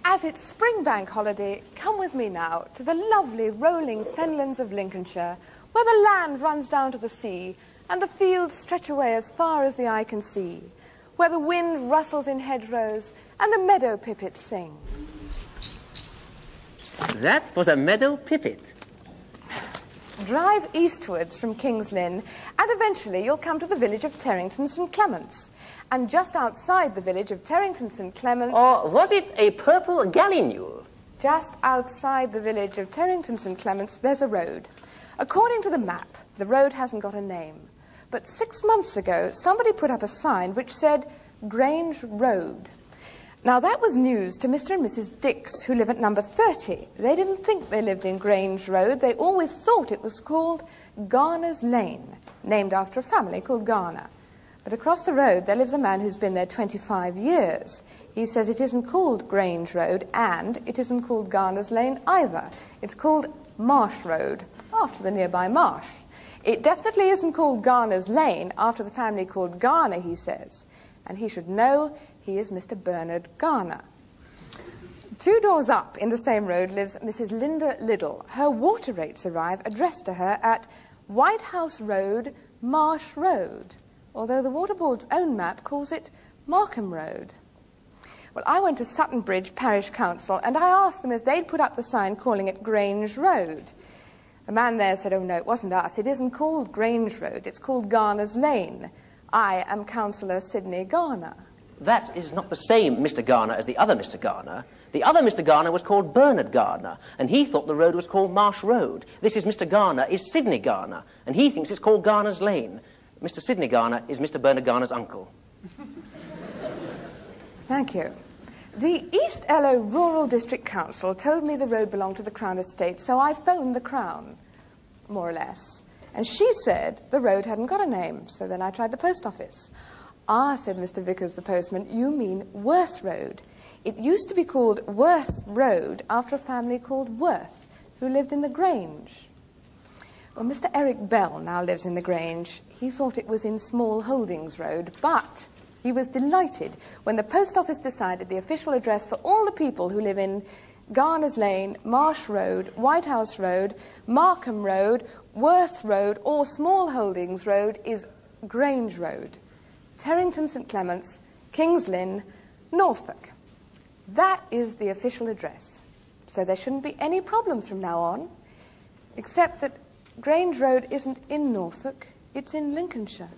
As it's spring bank holiday, come with me now to the lovely rolling fenlands of Lincolnshire, where the land runs down to the sea and the fields stretch away as far as the eye can see, where the wind rustles in hedgerows and the meadow pipits sing. That was a meadow pipit. Drive eastwards from Kings Lynn, and eventually you'll come to the village of Terrington St Clement. And just outside the village of Terrington St Clement... Or was it a purple gallinule? Just outside the village of Terrington St Clement, there's a road. According to the map, the road hasn't got a name. But 6 months ago, somebody put up a sign which said Grange Road. Now, that was news to Mr. and Mrs. Dix, who live at number 30. They didn't think they lived in Grange Road. They always thought it was called Garner's Lane, named after a family called Garner. But across the road, there lives a man who's been there 25 years. He says it isn't called Grange Road, and it isn't called Garner's Lane either. It's called Marsh Road, after the nearby marsh. It definitely isn't called Garner's Lane, after the family called Garner, he says. And he should know he is Mr. Bernard Garner. 2 doors up in the same road lives Mrs. Linda Liddell. Her water rates arrive addressed to her at White House Road, Marsh Road, although the Water Board's own map calls it Markham Road. Well, I went to Sutton Bridge Parish Council and I asked them if they'd put up the sign calling it Grange Road. The man there said, "Oh no, it wasn't us. It isn't called Grange Road. It's called Garner's Lane. I am Councillor Sidney Garner." That is not the same Mr. Garner as the other Mr. Garner. The other Mr. Garner was called Bernard Garner, and he thought the road was called Marsh Road. This is Mr. Garner, is Sidney Garner, and he thinks it's called Garner's Lane. Mr. Sidney Garner is Mr. Bernard Garner's uncle. Thank you. The East Ellow Rural District Council told me the road belonged to the Crown Estate, so I phoned the Crown, more or less. And she said the road hadn't got a name, so then I tried the post office. "Ah," said Mr. Vickers, the postman, "you mean Worth Road. It used to be called Worth Road after a family called Worth, who lived in the Grange." Well, Mr. Eric Bell now lives in the Grange. He thought it was in Small Holdings Road, but he was delighted when the post office decided the official address for all the people who live in Garner's Lane, Marsh Road, White House Road, Markham Road, Worth Road, or Small Holdings Road is Grange Road. Terrington St Clement's, Kings Lynn, Norfolk. That is the official address. So there shouldn't be any problems from now on, except that Grange Road isn't in Norfolk, it's in Lincolnshire.